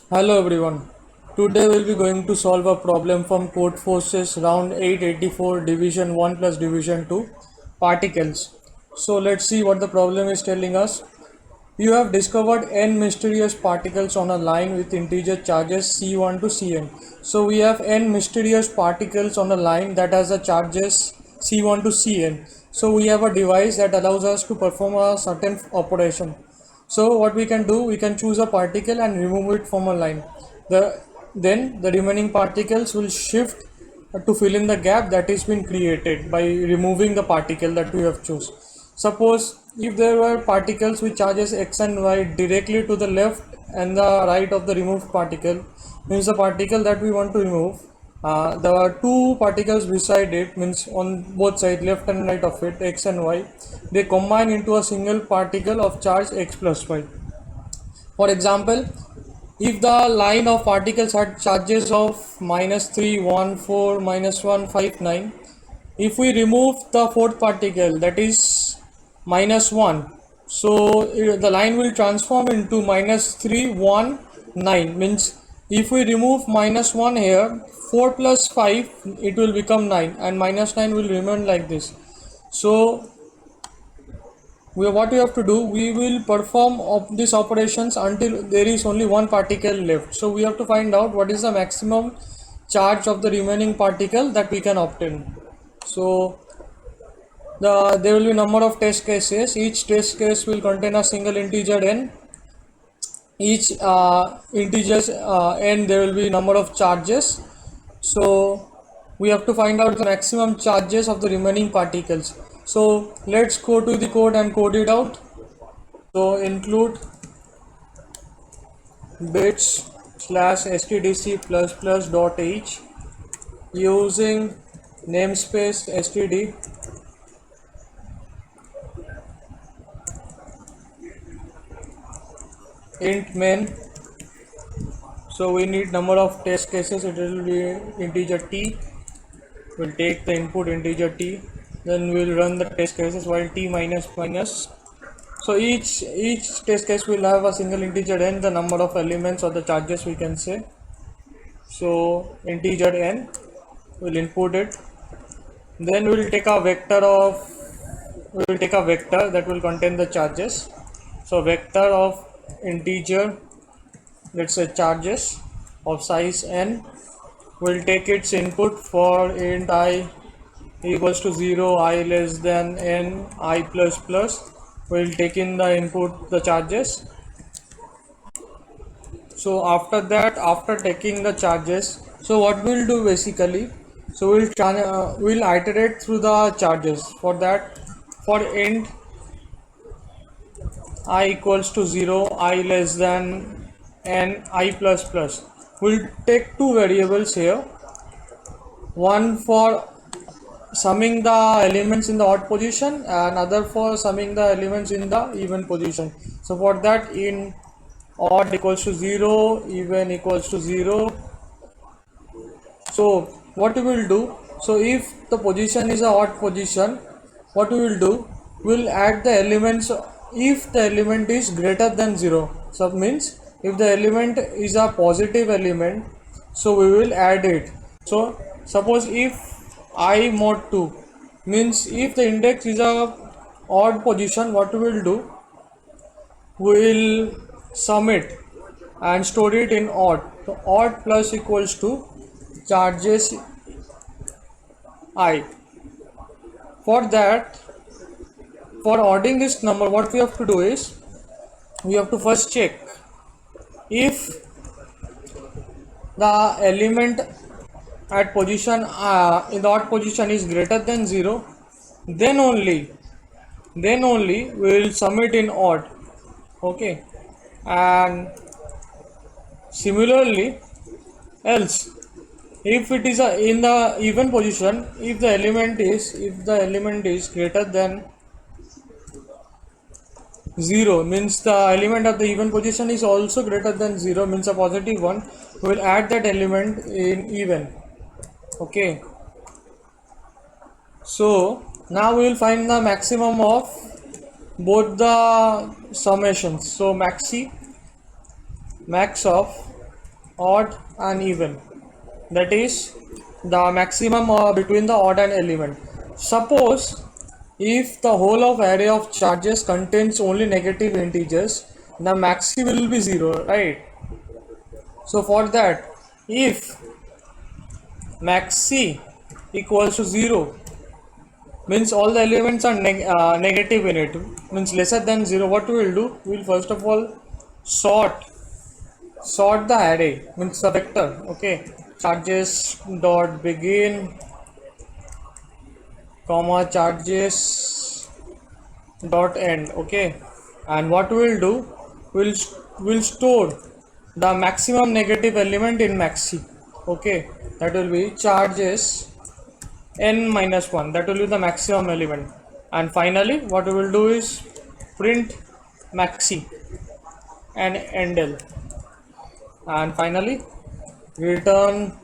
Hello everyone. Today we'll be going to solve a problem from Codeforces round 884 division 1 plus division 2 particles. So let's see what the problem is telling us. You have discovered n mysterious particles on a line with integer charges C1 to Cn. So we have n mysterious particles on a line that has the charges C1 to Cn. So we have a device that allows us to perform a certain operation. So what we can do, we can choose a particle and remove it from a line. Then the remaining particles will shift to fill in the gap that is been created by removing the particle that we have choose. Suppose if there were particles with charges x and y directly to the left and the right of the removed particle, means the particle that we want to remove, the two particles beside it, means on both sides left and right of it, x and y, they combine into a single particle of charge x plus y. For example, if the line of particles had charges of -3, 1, 4, -1, 5, 9, if we remove the fourth particle, that is -1, so the line will transform into -3, 1, 9. Means if we remove -1 here, 4 plus 5, it will become 9, and -9 will remain like this. So what we have to do, we will perform these operations until there is only one particle left. So we have to find out what is the maximum charge of the remaining particle that we can obtain. So there will be number of test cases. Each test case will contain a single integer n. Each integers n, there will be number of charges. So we have to find out the maximum charges of the remaining particles. So let's go to the code and code it out. So include bits slash stdc plus plus dot h using namespace std int main. So we need number of test cases. It will be integer t. We'll take the input integer t, then we'll run the test cases while t minus minus. So each test case will have a single integer n, the number of elements or the charges we can say. So integer n, we'll input it. Then we'll take a vector that will contain the charges. So vector of integer, let's say charges of size n, will take its input for int I equals to 0, I less than n, I plus plus. We'll take in the input the charges. So after that, after taking the charges, so what we'll do basically, so we'll iterate through the charges. For that, for int I equals to 0, I less than n, I plus plus, we'll take two variables here, one for summing the elements in the odd position and other for summing the elements in the even position. So for that, in odd equals to 0, even equals to 0. So what we will do, so if the position is a odd position, what we will do, we'll add the elements if the element is greater than 0. So means if the element is a positive element, so we will add it. So suppose if I mod 2, means if the index is a odd position, what we will do, we will sum it and store it in odd. So odd plus equals to charges I. For that, for odding this number, what we have to do is, we have to first check if the element at position in the odd position is greater than 0, then only we will sum it in odd. Okay, and similarly else, if it is in the even position, if the element is greater than 0, means the element of the even position is also greater than 0, means a positive one, we will add that element in even. Okay, so now we will find the maximum of both the summations. So max of odd and even. That is the maximum between the odd and element. Suppose if the whole of array of charges contains only negative integers, the maxi will be 0, right? So for that, if maxi equals to 0, means all the elements are negative in it, means lesser than 0, what we will do, we will first of all sort the array, means the vector. Okay, charges dot begin comma charges dot end. Okay, and what we will do, we'll will store the maximum negative element in maxi. Okay, that will be charges n minus 1, that will be the maximum element. And finally what we will do is print maxi and endl, and finally return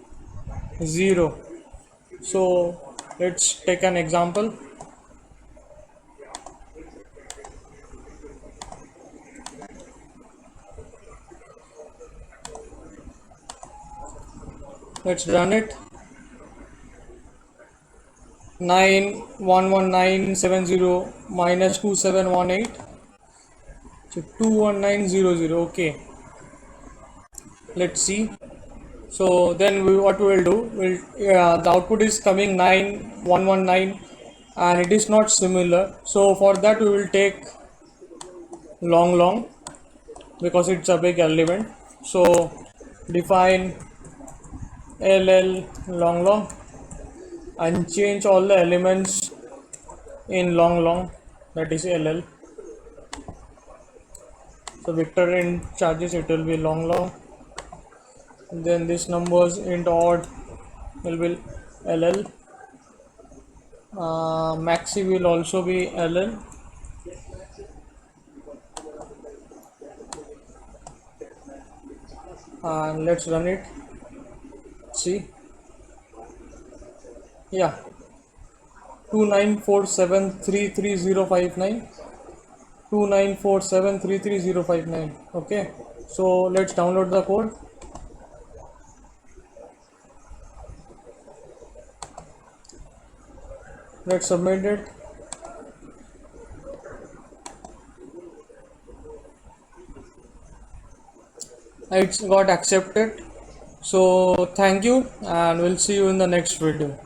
0. So let's take an example. Let's run it. 911970 minus 2718, so 21900. Okay, let's see. So then what we will do, the output is coming 9119 and it is not similar. So for that we will take long because it's a big element. So define ll long and change all the elements in long, that is ll. So vector in charges, it will be long. Then this numbers int odd will be ll. Maxi will also be ll. And let's run it. See, yeah, 2947333059, 2947333059. Okay, so let's download the code. Let's submit it. It's got accepted. So thank you, and we'll see you in the next video.